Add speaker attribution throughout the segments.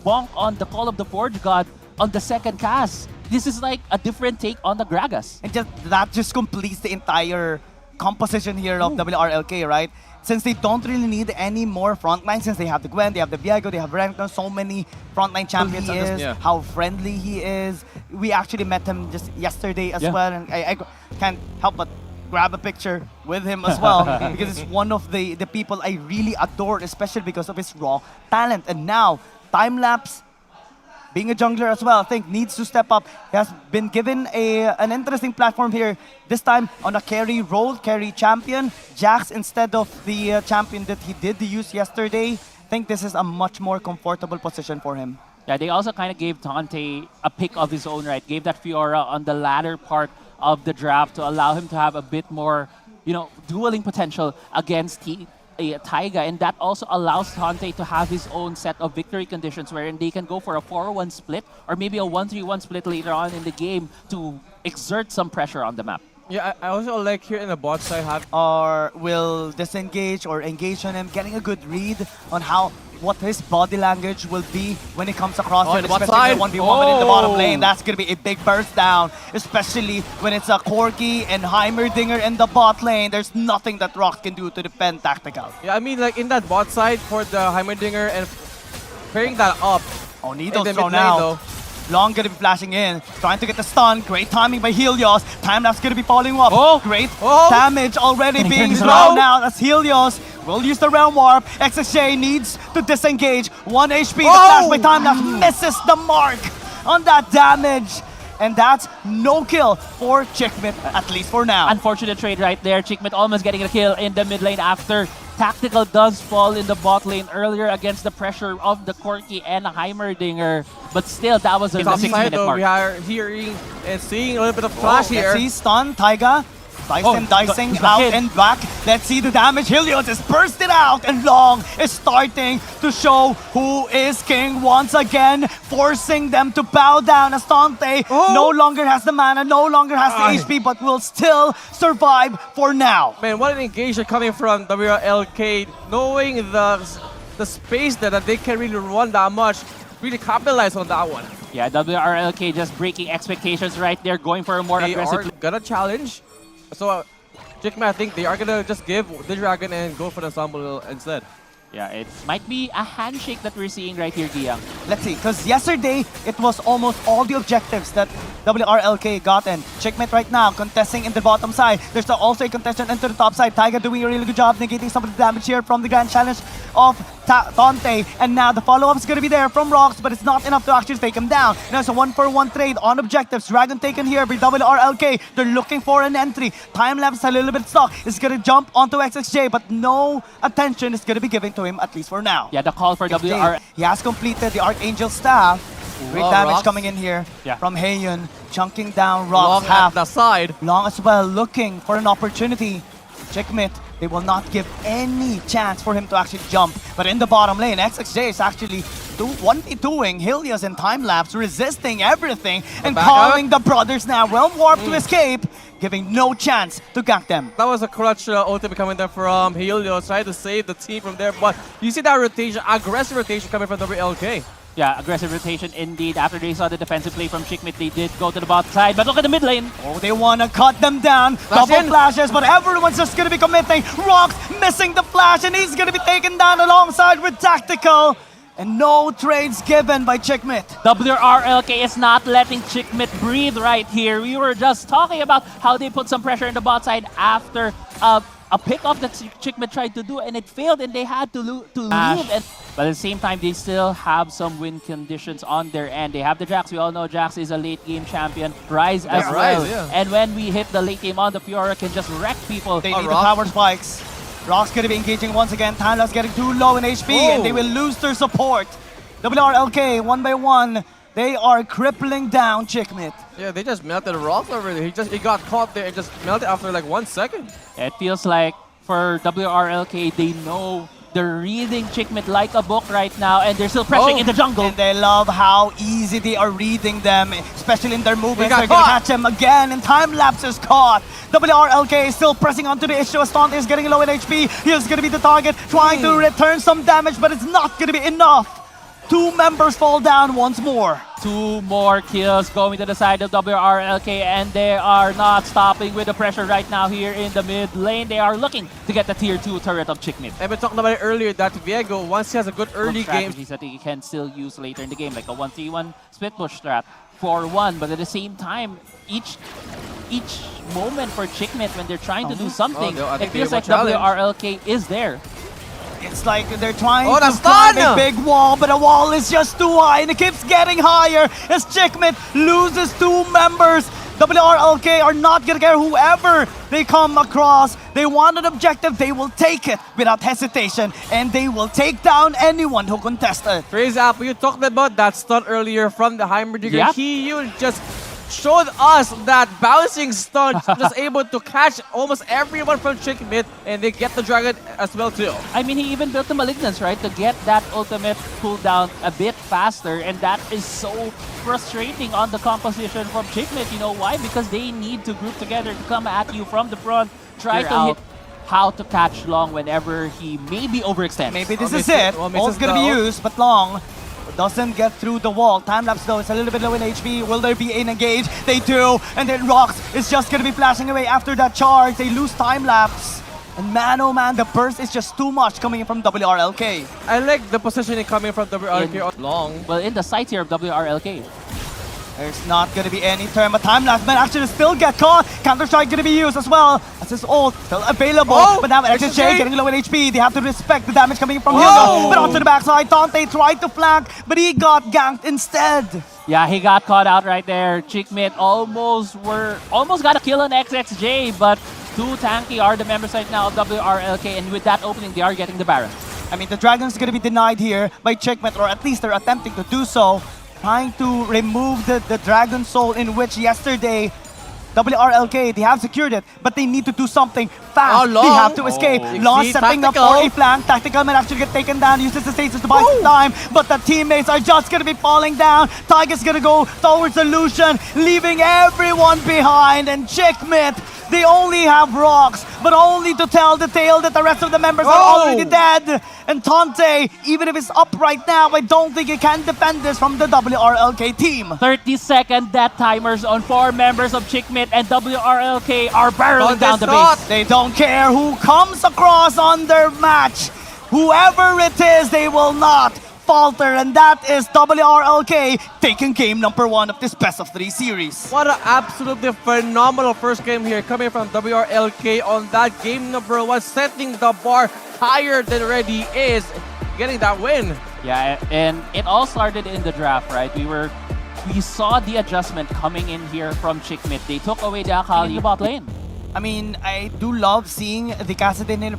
Speaker 1: bonk on the Call of the Forge God on the second cast. This is like a different take on the Gragas.
Speaker 2: And that just completes the entire composition here of WRLK, right? Since they don't really need any more frontline, since they have the Gwen, they have the Viego, they have Renekton, so many frontline champions he is, how friendly he is. We actually met him just yesterday as well, and I can't help but grab a picture with him as well because it's one of the people I really adore, especially because of his raw talent. And now, time-lapse, being a jungler as well, I think needs to step up. He has been given an interesting platform here, this time on a carry role, carry champion. Jax instead of the champion that he did use yesterday. I think this is a much more comfortable position for him.
Speaker 1: Yeah, they also kind of gave Dante a pick of his own, right? Gave that Fiora on the latter part of the draft to allow him to have a bit more, dueling potential against Taiga, and that also allows Dante to have his own set of victory conditions wherein they can go for a 4-1 split or maybe a 1-3-1 split later on in the game to exert some pressure on the map.
Speaker 3: Yeah, I also like here in the bot side
Speaker 2: or will disengage or engage on him, getting a good read on what his body language will be when he comes across him, especially in 1v1 in the bottom lane. That's going to be a big burst down, especially when it's a Corgi and Heimerdinger in the bot lane. There's nothing that Rock can do to defend Tactical.
Speaker 3: Yeah, I mean, like in that bot side for the Heimerdinger and pairing that up.
Speaker 2: Oh, Needle's thrown out. Long gonna be flashing in, trying to get the stun. Great timing by Helios. Time-lapse gonna be following up. Great damage already being thrown out as Helios will use the Realm Warp. XXJ needs to disengage. 1 HP, the flash by time-lapse misses the mark on that damage. And that's no kill for Chickmit, at least for now.
Speaker 1: Unfortunate trade right there. Chickmit almost getting a kill in the mid lane after Tactical does fall in the bot lane earlier against the pressure of the Corki and Heimerdinger. But still, that was a 6-minute mark.
Speaker 3: We are hearing and seeing a little bit of flash here.
Speaker 2: Let's see, stun, Taiga. Dicing out and back. Let's see the damage. Helios is bursted out, and Long is starting to show who is king once again, forcing them to bow down as Dante no longer has the mana, no longer has the HP, but will still survive for now.
Speaker 3: Man, what an engagement coming from WRLK, knowing the space that they can really run that much, really capitalize on that one.
Speaker 1: Yeah, WRLK just breaking expectations right there, going for a more aggressive.
Speaker 3: They are gonna challenge. So, Chickmit, I think they are gonna just give the Dragon and go for the Stumble instead.
Speaker 1: Yeah, it might be a handshake that we're seeing right here, Giyang.
Speaker 2: Let's see, because yesterday, it was almost all the objectives that WRLK got in. Chickmit right now, contesting in the bottom side. There's also a contestant into the top side. Taiga doing a really good job negating some of the damage here from the Grand Challenge of Dante. And now the follow-up is going to be there from Rox, but it's not enough to actually take him down. Now it's a 1-for-1 trade on objectives. Dragon taken here by WRLK. They're looking for an entry. Time-lapse a little bit stuck. It's going to jump onto XXJ, but no attention is going to be given to him, at least for now.
Speaker 1: Yeah, the call for WR.
Speaker 2: He has completed the Archangel Staff. Great damage coming in here from Heiyun, chunking down Rock's half.
Speaker 3: The side.
Speaker 2: Long as well, looking for an opportunity. Chickmit, they will not give any chance for him to actually jump. But in the bottom lane, XXJ is actually 1v2ing Helios and time-lapse, resisting everything and calling the brothers now. Realm Warp to escape, giving no chance to gank them.
Speaker 3: That was a clutch ultimate coming there from Helios, trying to save the team from there. But you see that rotation, aggressive rotation coming from WRLK.
Speaker 1: Yeah, aggressive rotation indeed. After they saw the defensive play from Chickmit, they did go to the bot side. But look at the mid lane.
Speaker 2: Oh, they want to cut them down. Double flashes, but everyone's just going to be committing. Rox missing the flash, and he's going to be taken down alongside with Tactical. And no trades given by Chickmit.
Speaker 1: WRLK is not letting Chickmit breathe right here. We were just talking about how they put some pressure in the bot side after a pick-off that Chickmit tried to do, and it failed, and they had to lose. But at the same time, they still have some win conditions on their end. They have the Jax. We all know Jax is a late-game champion. Ryze as well. And when we hit the late game on, the Fiora can just wreck people.
Speaker 2: They need the power spikes. Rock's going to be engaging once again. Time-lapse getting too low in HP, and they will lose their support. WRLK, 1 by 1. They are crippling down Chickmit.
Speaker 3: Yeah, they just melted Rox already. He got caught there and just melted after like 1 second.
Speaker 1: It feels like for WRLK, they know they're reading Chickmit like a book right now, and they're still pressuring in the jungle.
Speaker 2: And they love how easy they are reading them, especially in their movements. They're going to catch him again, and time-lapse is caught. WRLK is still pressing onto the issue. Dante is getting low in HP. He's going to be the target, trying to return some damage, but it's not going to be enough. 2 members fall down once more.
Speaker 1: 2 more kills going to the side of WRLK, and they are not stopping with the pressure right now here in the mid lane. They are looking to get the tier 2 turret of Chickmit.
Speaker 3: And we talked about it earlier that Viego, once he has a good early game,
Speaker 1: strategies that he can still use later in the game, like a 1-3-1 split push strat for 1. But at the same time, each moment for Chickmit when they're trying to do something, it feels like WRLK is there.
Speaker 2: It's like they're trying
Speaker 3: Oh,
Speaker 2: to
Speaker 3: that's
Speaker 2: climb a
Speaker 3: done!
Speaker 2: big wall, but the wall is just too high, and it keeps getting higher as Chickmit loses 2 members. WRLK are not gonna care whoever they come across. They want an objective, they will take it without hesitation, and they will take down anyone who contests it.
Speaker 3: Praise Apple, you talked about that stun earlier from the Heimerdinger.
Speaker 1: Yep.
Speaker 3: You just showed us that bouncing stun just able to catch almost everyone from Chickmit, and they get the dragon as well too.
Speaker 1: I mean, he even built the Malignance, right, to get that ultimate cooldown a bit faster, and that is so frustrating on the composition from Chickmit. You know why? Because they need to group together to come at you from the front, try to hit how to catch Long whenever he maybe overextends.
Speaker 2: Maybe this is it. Ult's gonna be used, but Long doesn't get through the wall. Time-lapse though is a little bit low in HP. Will there be an engage? They do, and then Rox is just gonna be flashing away after that charge. They lose time-lapse. And man, oh man, the burst is just too much coming in from WRLK.
Speaker 3: I like the positioning coming from WRLK on Long.
Speaker 1: Well, in the sight here of WRLK.
Speaker 2: There's not gonna be any turn, but time-lapse might actually still get caught. Counter-strike gonna be used as well. As his ult still available. But now XJ getting low in HP. They have to respect the damage coming from Hugo. But onto the backside, Dante tried to flank, but he got ganked instead.
Speaker 1: Yeah, he got caught out right there. Chickmit almost got a kill on XXJ, but 2 tanky are the members right now of WRLK, and with that opening, they are getting the Baron.
Speaker 2: I mean, the Dragon's gonna be denied here by Chickmit, or at least they're attempting to do so. Trying to remove the Dragon Soul, in which yesterday WRLK, they have secured it, but they need to do something fast. They have to escape. Long setting up for a flank. Tactical might actually get taken down, uses the stages to buy some time, but the teammates are just gonna be falling down. Tiger's gonna go towards the Lucian, leaving everyone behind, and Chickmit, they only have rocks, but only to tell the tale that the rest of the members are already dead. And Tante, even if it's up right now, I don't think he can defend this from the WRLK team.
Speaker 1: 30-second death timers on 4 members of Chickmit, and WRLK are barreling down the base.
Speaker 2: They don't care who comes across on their match. Whoever it is, they will not falter, and that is WRLK taking game number 1 of this best of 3 series.
Speaker 3: What an absolutely phenomenal first game here coming from WRLK on that game number 1, setting the bar higher than already is, getting that win.
Speaker 1: Yeah, and it all started in the draft, right? We saw the adjustment coming in here from Chickmit. They took away the Akali bot lane.
Speaker 2: I mean, I do love seeing the Kassadin in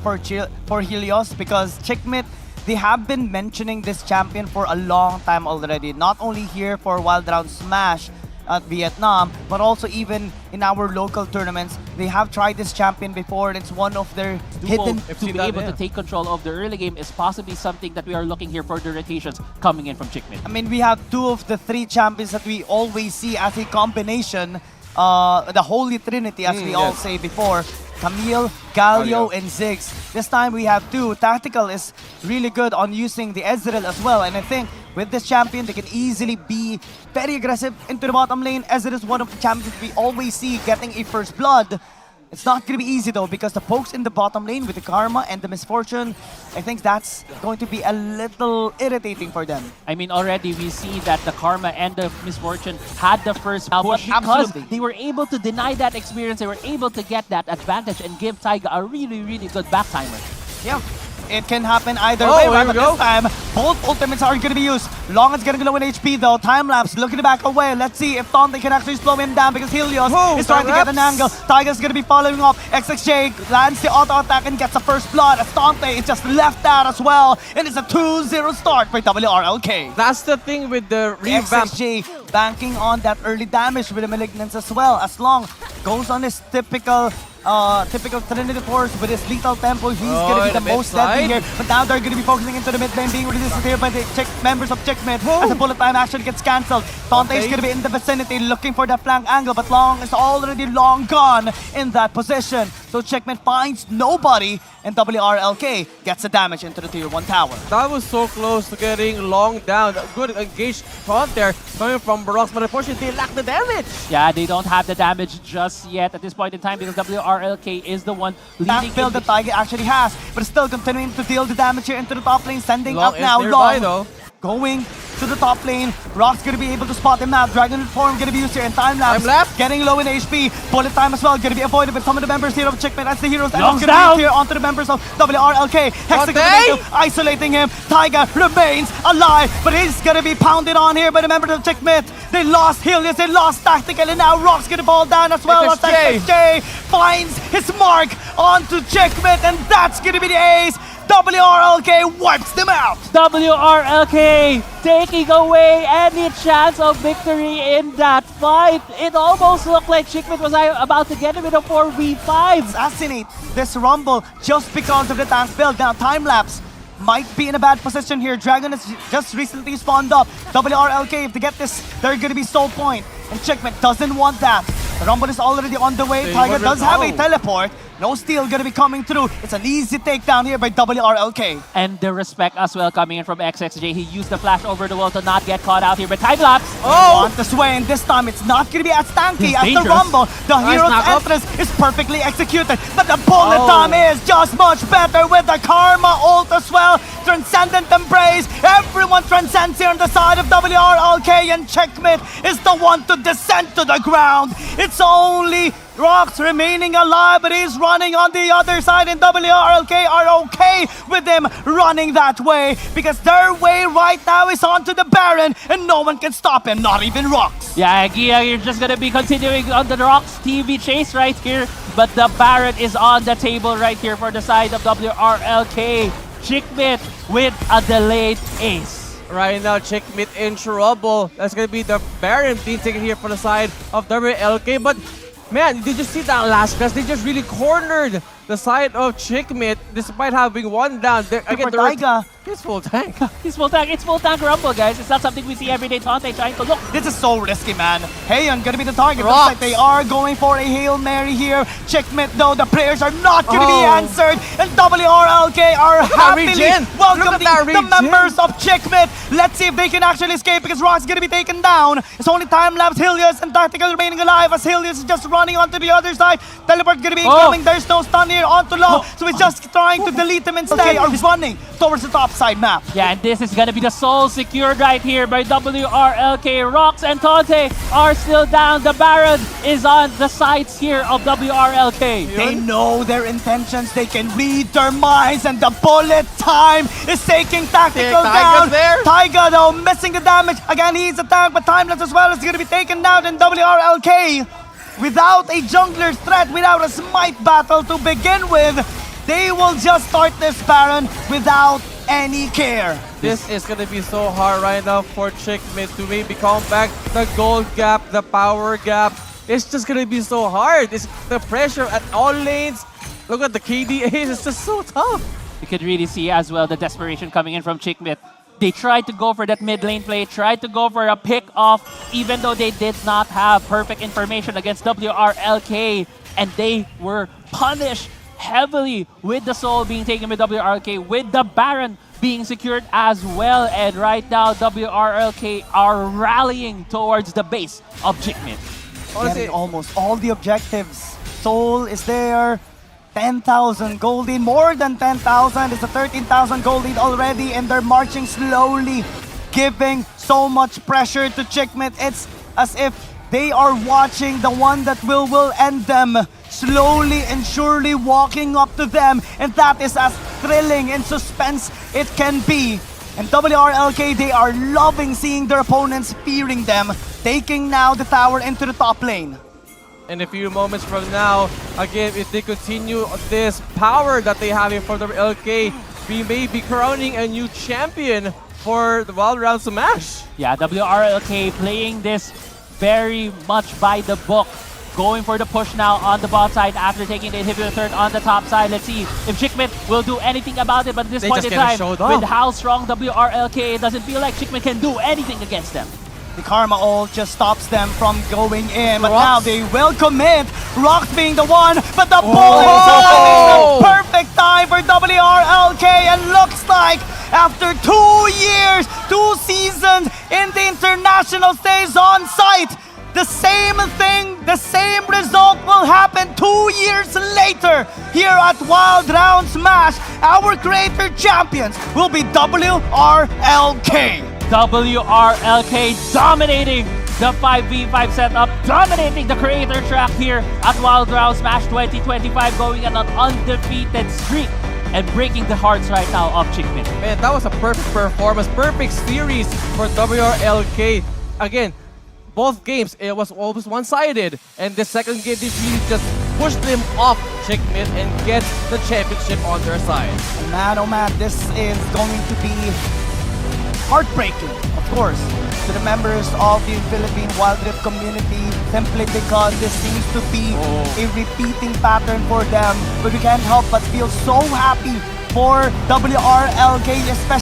Speaker 2: for Helios, because Chickmit, they have been mentioning this champion for a long time already. Not only here for Wild Round Smash at Vietnam, but also even in our local tournaments. They have tried this champion before, and it's one of their hidden...
Speaker 1: To be able to take control of the early game is possibly something that we are looking here for the rotations coming in from Chickmit.
Speaker 2: I mean, we have 2 of the 3 champions that we always see as a combination. The Holy Trinity, as we all say before. Camille, Galio, and Ziggs. This time we have 2. Tactical is really good on using the Ezreal as well, and I think with this champion, they can easily be very aggressive into the bottom lane. Ezreal is one of the champions we always see getting a first blood. It's not going to be easy though, because the pokes in the bottom lane with the Karma and the Misfortune, I think that's going to be a little irritating for them.
Speaker 1: I mean, already we see that the Karma and the Misfortune had the first push, because they were able to deny that experience. They were able to get that advantage and give Taiga a really, really good back timer.
Speaker 2: Yeah. It can happen either way, right? But this time, both ultimates are going to be used. Long is going to go low in HP though. Time-lapse looking to back away. Let's see if Dante can actually slow him down, because Helios is trying to get an angle. Tiger's going to be following up. XXJ lands the auto attack and gets the first blood, as Dante is just left out as well. And it's a 2-0 start by WRLK.
Speaker 3: That's the thing with the revamp.
Speaker 2: XXJ banking on that early damage with the Malignance as well, as Long goes on his typical Trinity Force with his lethal tempo. He's going to be the most deadly here. But now they're going to be focusing into the mid lane, being resisted here by the members of Chickmit. As the bullet time actually gets cancelled. Dante is going to be in the vicinity looking for that flank angle, but Long is already long gone in that position. So Checkmate finds nobody, and WRLK gets the damage into the tier 1 tower.
Speaker 3: That was so close to getting long down. Good engaged taunt there coming from Barox, but unfortunately they lack the damage.
Speaker 1: Yeah, they don't have the damage just yet at this point in time because WRLK is the one leading.
Speaker 2: That build that Taiga actually has, but still continuing to deal the damage here into the top lane, sending
Speaker 3: Long
Speaker 2: out now
Speaker 3: is nearby,
Speaker 2: Long.
Speaker 3: though.
Speaker 2: Going to the top lane. Rock's gonna be able to spot him out. Dragon form gonna be used here in time lapse.
Speaker 3: Time-lapse.
Speaker 2: Getting low in HP. Bullet time as well. Gonna be avoided with some of the members here of Checkmate as the heroes. And
Speaker 1: Knocks
Speaker 2: it's gonna
Speaker 1: down.
Speaker 2: be here onto the members of WRLK.
Speaker 3: Conte.
Speaker 2: Hexagon isolating him. Taiga remains alive, but he's gonna be pounded on here by the members of Checkmate. They lost Helios, they lost Tactical, and now Rock's gonna fall down as well.
Speaker 3: XJ.
Speaker 2: XJ finds his mark onto Checkmate, and that's gonna be the ace. WRLK wipes them out.
Speaker 1: WRLK taking away any chance of victory in that fight. It almost looked like Chickmate was about to get him in a 4v5.
Speaker 2: Assassinate this Rumble just because of the tank build. Now, time-lapse might be in a bad position here. Dragon has just recently spawned up. WRLK, if they get this, they're going to be soul point. And Checkmate doesn't want that. The Rumble is already on the way. Tiger does have a teleport. No steal going to be coming through. It's an easy takedown here by WRLK.
Speaker 1: And the respect as well coming in from XXJ. He used the flash over the wall to not get caught out here. But time lapse.
Speaker 2: Oh! Want to sway, and this time it's not going to be as tanky as the
Speaker 1: dangerous.
Speaker 2: Rumble. The
Speaker 3: Nice
Speaker 2: hero's
Speaker 3: knock-up.
Speaker 2: entrance is perfectly executed, but the bullet time is just much better with the Karma ult as well. Transcendent Embrace. Everyone transcends here on the side of WRLK, and Checkmate is the one to descend to the ground. It's only Rox remaining alive, but he's running on the other side, and WRLK are okay with him running that way because their way right now is onto the Baron, and no one can stop him, not even Rox.
Speaker 1: Yeah, Gia, you're just gonna be continuing on the Rocks TV chase right here. But the Baron is on the table right here for the side of WRLK. Chickmate with a delayed ace.
Speaker 3: Right now, Checkmate in trouble. That's going to be the Baron being taken here for the side of WRLK. But man, did you see that last class? They just really cornered the side of Checkmate despite having one down. Again,
Speaker 2: Taiga.
Speaker 3: He's full tank.
Speaker 1: He's full tank. It's full tank Rumble, guys. It's not something we see every day. Tante trying to look.
Speaker 2: This is so risky, man. Heian gonna be the target. Looks
Speaker 3: Rox.
Speaker 2: like they are going for a Hail Mary here. Checkmate though, the prayers are not gonna be answered. And WRLK are happily
Speaker 3: regen. Look
Speaker 2: welcoming
Speaker 3: at that
Speaker 2: the
Speaker 3: regen.
Speaker 2: members of Checkmate. Let's see if they can actually escape because Rock's gonna be taken down. It's only time-lapse. Helios and Tactical remaining alive as Helios is just running onto the other side. Teleport gonna be incoming. There's no stun here onto Law. So he's just trying to delete him instead. They are running towards the top side map.
Speaker 1: Yeah, and this is gonna be the soul secured right here by WRLK. Rox and Tante are still down. The Baron is on the sides here of WRLK.
Speaker 2: They know their intentions, they can read their minds, and the bullet time is taking Tactical down.
Speaker 3: Taiga's there.
Speaker 2: Taiga though, missing the damage. Again, he's attacked, but Timeless as well is going to be taken down, and WRLK, without a jungler's threat, without a smite battle to begin with, they will just start this Baron without any care.
Speaker 3: This is going to be so hard right now for Checkmate to maybe come back. The gold gap, the power gap. It's just going to be so hard. It's the pressure at all lanes. Look at the KDAs. It's just so tough.
Speaker 1: You could really see as well the desperation coming in from Chickmate. They tried to go for that mid lane play, tried to go for a pick off, even though they did not have perfect information against WRLK, and they were punished heavily with the soul being taken by WRLK, with the Baron being secured as well. And right now, WRLK are rallying towards the base of Chickmate.
Speaker 2: Getting almost all the objectives. Soul is there. 10,000 gold lead, more than 10,000. It's a 13,000 gold lead already, and they're marching slowly, giving so much pressure to Checkmate. It's as if they are watching the one that will end them, slowly and surely walking up to them, and that is as thrilling and suspense it can be. And WRLK, they are loving seeing their opponents fearing them, taking now the tower into the top lane.
Speaker 3: In a few moments from now, again, if they continue this power that they have in front of LK, we may be crowning a new champion for the Wild Round Smash.
Speaker 1: Yeah, WRLK playing this very much by the book. Going for the push now on the bot side after taking the inhibitor turret on the top side. Let's see if Chickmate will do anything about it, but at this
Speaker 3: They
Speaker 1: point
Speaker 3: just
Speaker 1: in
Speaker 3: kinda
Speaker 1: time,
Speaker 3: showed up.
Speaker 1: with how strong WRLK, it doesn't feel like Chickmate can do anything against them.
Speaker 2: The Karma ult just stops them from going in, but
Speaker 3: Rocks.
Speaker 2: now they will commit. Rocks being the one, but the ball is the perfect time for WRLK, and looks like after 2 years, 2 seasons in the international stage on site, the same thing, the same result will happen 2 years later here at Wild Round Smash. Our creator champions will be WRLK.
Speaker 1: WRLK dominating the 5v5 setup, dominating the creator track here at Wild Round Smash 2025, going on an undefeated streak and breaking the hearts right now of Chickmit.
Speaker 3: Man, that was a perfect performance, perfect series for WRLK. Again, both games, it was always one-sided, and the second game, this really just pushed them off Chickmit and get the championship on their side.
Speaker 2: And man, oh man, this is going to be heartbreaking, of course, to the members of the Philippine Wild Rift community, simply because this seems to be a repeating pattern for them. But we can't help but feel so happy for WRLK, especially